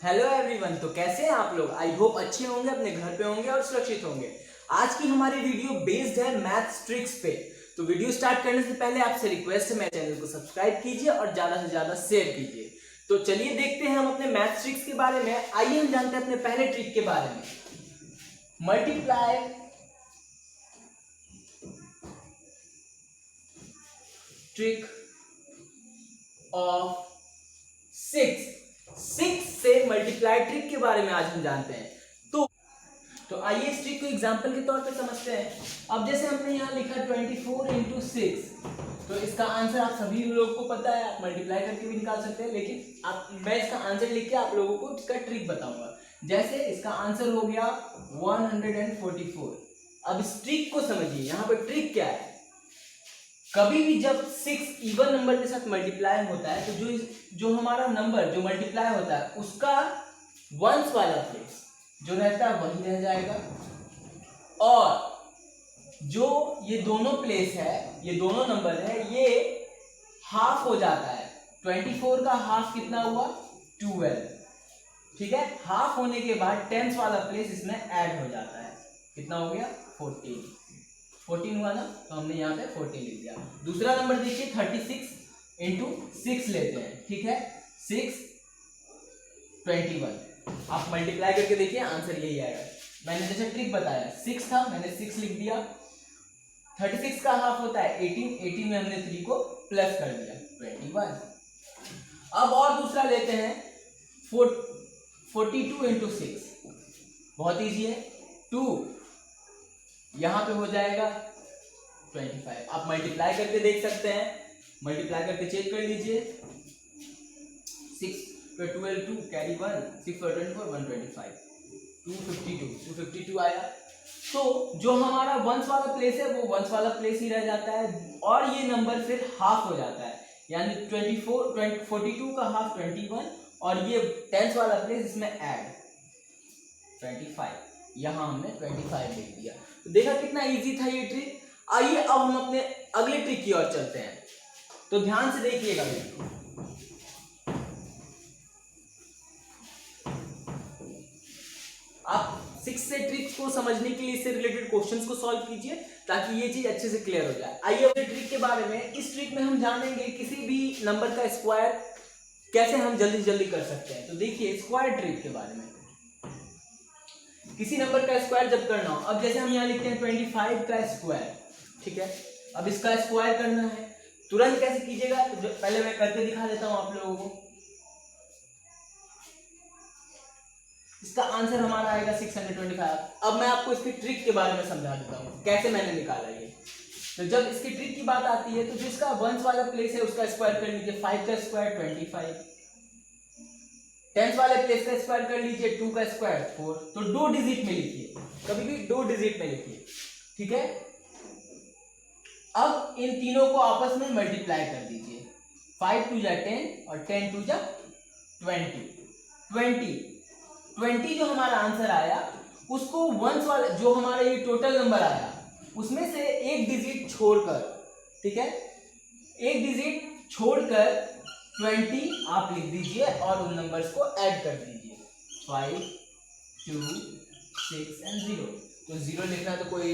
Hello everyone. तो कैसे हैं आप लोग? आई होप अच्छे होंगे, अपने घर पे होंगे और सुरक्षित होंगे। आज की हमारी वीडियो बेस्ड है मैथ्स ट्रिक्स पे। तो वीडियो स्टार्ट करने से पहले आपसे रिक्वेस्ट है, मेरे चैनल को सब्सक्राइब कीजिए और ज्यादा से ज्यादा शेयर कीजिए। तो चलिए देखते हैं हम अपने मैथ्स ट्रिक्स के बारे में। आइए हम जानते हैं अपने पहले ट्रिक के बारे में। मल्टीप्लाई ट्रिक ऑफ 6 से मल्टीप्लाई ट्रिक के बारे में आज हम जानते हैं। तो आइए इस ट्रिक को एग्जांपल के तौर पे समझते हैं। अब जैसे हमने यहाँ लिखा 24 इंटू 6, तो इसका आंसर आप सभी लोगों को पता है, आप मल्टीप्लाई करके भी निकाल सकते हैं, लेकिन मैं इसका आंसर लिख के आप लोगों को इसका ट्रिक बताऊंगा। जैसे इसका आंसर हो गया 144। अब इस ट्रिक को समझिए, यहाँ पर ट्रिक क्या है। कभी भी जब 6 इवन नंबर के साथ मल्टीप्लाई होता है तो जो हमारा नंबर जो मल्टीप्लाई होता है उसका वंस वाला प्लेस जो रहता है वही रह जाएगा, और जो ये दोनों प्लेस है, ये दोनों नंबर है, ये हाफ हो जाता है। 24 का हाफ कितना हुआ? 12। ठीक है, हाफ होने के बाद टेंस वाला प्लेस इसमें ऐड हो जाता है। कितना हो गया? 14 हुआ ना, तो हमने यहाँ पे 14 लिख दिया। दूसरा नंबर देखिए 36 इंटू 6 लेते हैं। ठीक है, 6 21। आप मल्टीप्लाई करके देखिए, आंसर यही आएगा। मैंने जैसे ट्रिक बताया, 6 था, मैंने 6 लिख दिया। 36 का हाफ होता है 18 में हमने 3 को प्लस कर दिया, 21। अब और दूसरा लेते हैं 42 इंटू 6। बहुत ईजी है, 2 यहां पे हो जाएगा 25। आप मल्टीप्लाई करके देख सकते हैं, मल्टीप्लाई करके चेक कर लीजिए। 6 पर 12 2 कैरी 1, 6 पर 24 125, 252 आया। तो जो हमारा वंस वाला प्लेस है वो वंस वाला प्लेस ही रह जाता है, और ये नंबर फिर हाफ हो जाता है, यानी 42 का हाफ 21, और ये टेंस वाला प्लेस इसमें ऐड 25। यहां हमने 25 लिख दिया। तो देखा कितना इजी था ये ट्रिक। आइए अब हम अपने अगले ट्रिक की ओर चलते हैं। तो ध्यान से देखिएगा। आप 6 से ट्रिक्स को समझने के लिए इससे रिलेटेड क्वेश्चंस को सॉल्व कीजिए ताकि ये चीज अच्छे से क्लियर हो जाए। आइए अपने ट्रिक के बारे में। इस ट्रिक में हम जानेंगे किसी भी नंबर का स्क्वायर कैसे हम जल्दी से जल्दी कर सकते हैं। तो देखिए स्क्वायर ट्रिक के बारे में। किसी नंबर का स्क्वायर जब करना हो, अब जैसे हम यहाँ लिखते हैं 25 का स्क्वायर। ठीक है, अब इसका स्क्वायर करना है, तुरंत कैसे कीजिएगा तो पहले मैं करके दिखा देता हूं आप लोगों को। इसका आंसर हमारा आएगा 625। अब मैं आपको इसकी ट्रिक के बारे में समझा देता हूँ कैसे मैंने निकाला ये। तो जब इसकी ट्रिक की बात आती है तो जिसका वंस वाला प्लेस है उसका स्क्वायर कर लीजिए। 5 का स्क्वायर 25, टेंस वाले प्लेस का स्क्वायर कर लीजिए। 2 का स्क्वायर 4। तो 2 डिजिट में लिखिए, कभी भी 2 डिजिट में लिखिए। ठीक है, अब इन तीनों को आपस में मल्टीप्लाई कर दीजिए। 5 2 जा 10 और 10 2 जा 20 जो हमारा आंसर आया उसको वंस वाला जो हमारा ये टोटल नंबर आया उसमें से एक डिजिट छोड़कर, ठीक है, एक डिजिट छोड़कर 20 आप लिख दीजिए और उन नंबर्स को ऐड कर दीजिए। 5 2 6 एंड 0। तो 0 लिखना तो कोई,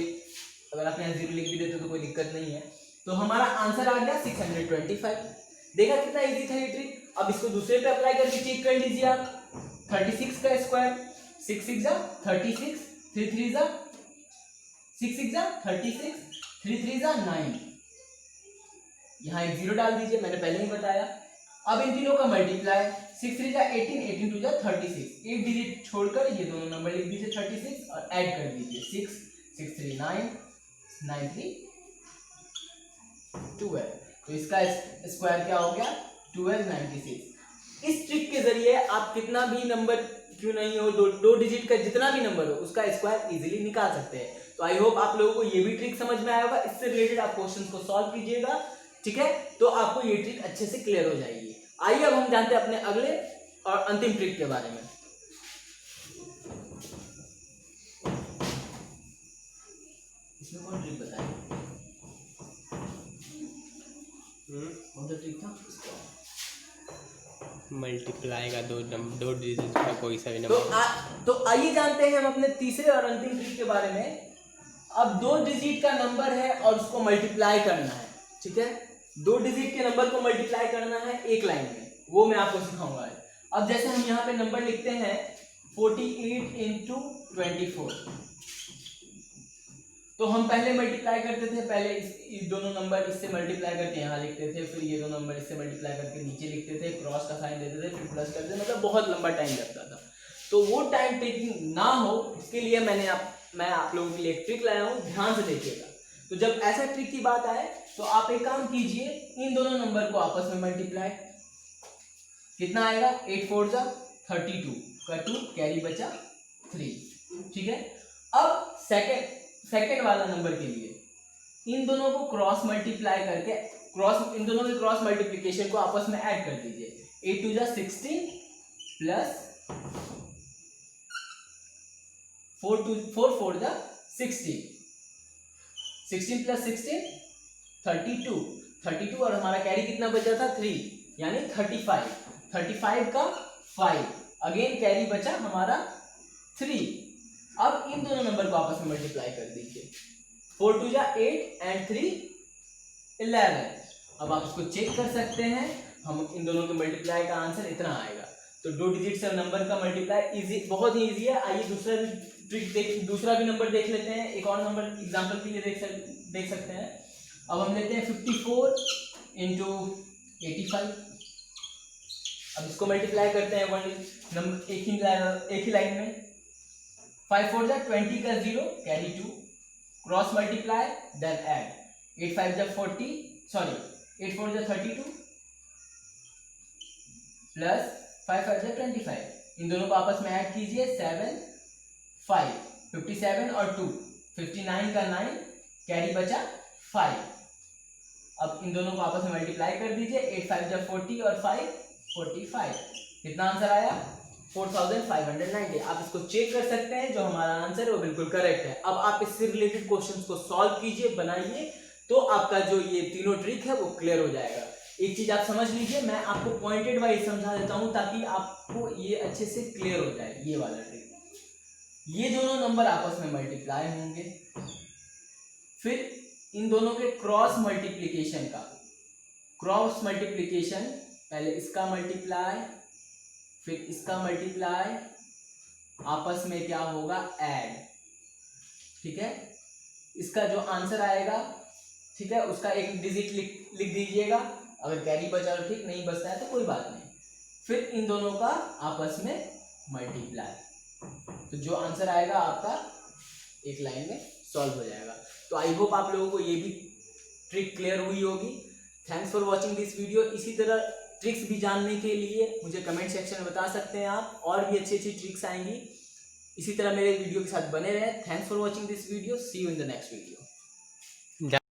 अगर आप यहाँ 0 लिख भी देते तो कोई दिक्कत नहीं है। तो हमारा आंसर आ गया 625। देखा कितना इजी था ये ट्रिक। अब इसको दूसरे पे अप्लाई करके चेक कर लीजिए आप। 36 का स्क्वायर 6 6 जा 36, 3 3 जा 6 6 जा 36, 3 3 जा 9। यहाँ एक 0 डाल दीजिए, मैंने पहले ही बताया। अब इन तीनों का मल्टीप्लाई 6 3 जा 18, 18 2 जा 36। एक डिजिट छोड़कर ये दोनों नंबर लिख दीजिए 36 और ऐड कर दीजिए। 6 6 3 9, 9 3 12। तो इसका स्क्वायर क्या हो गया? 1296। इस ट्रिक के जरिए आप कितना भी नंबर क्यों नहीं हो, दो डिजिट का जितना भी नंबर हो उसका स्क्वायर इजीली निकाल सकते हैं। तो आई होप आप लोगों को ये भी ट्रिक समझ में आया होगा। इससे रिलेटेड आप क्वेश्चंस को सॉल्व कीजिएगा, ठीक है, तो आपको ये ट्रिक अच्छे से क्लियर हो जाएगी। आइए अब हम जानते हैं अपने अगले और अंतिम ट्रिक के बारे में। इसमें कौन ट्रिक बताया? कौन सा ट्रिक था? मल्टीप्लाई का दो डिजिट का कोई सा भी नंबर। तो आइए जानते हैं हम अपने तीसरे और अंतिम ट्रिक के बारे में। अब 2 डिजिट का नंबर है और उसको मल्टीप्लाई करना है, ठीक है। 2 डिजिट के नंबर को मल्टीप्लाई करना है एक लाइन में, वो मैं आपको सिखाऊंगा। अब जैसे हम यहाँ पे नंबर लिखते हैं 48 इंटू 24, तो हम पहले मल्टीप्लाई करते थे, पहले इस दोनों नंबर इससे मल्टीप्लाई करके यहाँ लिखते थे, फिर ये दो नंबर इससे मल्टीप्लाई करके नीचे लिखते थे, क्रॉस का साइन देते थे, फिर प्लस करते थे, मतलब बहुत लंबा टाइम लगता था। तो वो टाइम टेकिंग ना हो इसके लिए मैं आप लोगों के लिए एक ट्रिक लाया हूँ, ध्यान से देखिएगा। तो जब ऐसा ट्रिक की बात आए तो आप एक काम कीजिए, इन दोनों नंबर को आपस में मल्टीप्लाई, कितना आएगा 8 4 जा 32 का 2 कैरी बचा 3, ठीक है। अब सेकंड वाला नंबर के लिए इन दोनों को क्रॉस मल्टीप्लाई करके इन दोनों के क्रॉस मल्टीप्लिकेशन को आपस में ऐड कर दीजिए। 8 2 जा 16 प्लस 4 4 जा 16, 16 प्लस 16 32 और हमारा कैरी कितना बचा था 3, यानी 35 का 5, अगेन कैरी बचा हमारा 3। अब इन दोनों नंबर को आपस में मल्टीप्लाई कर दीजिए। 4 2 जा 8 एंड 3 11। अब आप इसको चेक कर सकते हैं, हम इन दोनों के मल्टीप्लाई का आंसर इतना आएगा। तो 2 डिजिट से नंबर का मल्टीप्लाई इजी, बहुत ही इजी है। आइए दूसरा भी नंबर देख लेते हैं। एक और नंबर एग्जांपल के लिए देख सकते हैं। अब हम लेते हैं 54 इंटू 85। अब इसको मल्टीप्लाई करते हैं नंबर एक ही लाइन में। 5 4 जा 20 का 0 carry 2, cross multiply then add. 8 5 जा 40, सॉरी 8 4 जा 32 प्लस 5 5 जा 25। इन दोनों को आपस में ऐड कीजिए। 7 5 57 और 2 59 का 9 कैरी बचा 5। अब इन दोनों को आपस में मल्टीप्लाई कर दीजिए। 8 5 जा 40 और 5 45। कितना आंसर आया 4590। आप इसको चेक कर सकते हैं, जो हमारा आंसर है वो बिल्कुल करेक्ट है। अब आप इससे रिलेटेड क्वेश्चंस को सॉल्व कीजिए, बनाइए, तो आपका जो ये तीनों ट्रिक है वो क्लियर हो जाएगा। एक चीज आप समझ लीजिए, मैं आपको पॉइंटेड वाइज समझा देता हूं ताकि आपको ये अच्छे से क्लियर हो जाए। ये वाला ट्रिक, ये दोनों नंबर आपस में मल्टीप्लाई होंगे, फिर इन दोनों के क्रॉस मल्टीप्लिकेशन, पहले इसका मल्टीप्लाई फिर इसका मल्टीप्लाई, आपस में क्या होगा ऐड, ठीक है। इसका जो आंसर आएगा, ठीक है, उसका एक डिजिट लिख दीजिएगा। अगर कैरी बचा तो ठीक, नहीं बचता है तो कोई बात नहीं। फिर इन दोनों का आपस में मल्टीप्लाई, तो जो आंसर आएगा आपका एक लाइन में सॉल्व हो जाएगा। तो आई होप आप लोगों को ये भी ट्रिक क्लियर हुई होगी। Thanks for watching this video. इसी तरह ट्रिक्स भी जानने के लिए मुझे कमेंट सेक्शन में बता सकते हैं आप, और भी अच्छी ट्रिक्स आएंगी। इसी तरह मेरे वीडियो के साथ बने रहें। Thanks for watching this video. See you in the next video.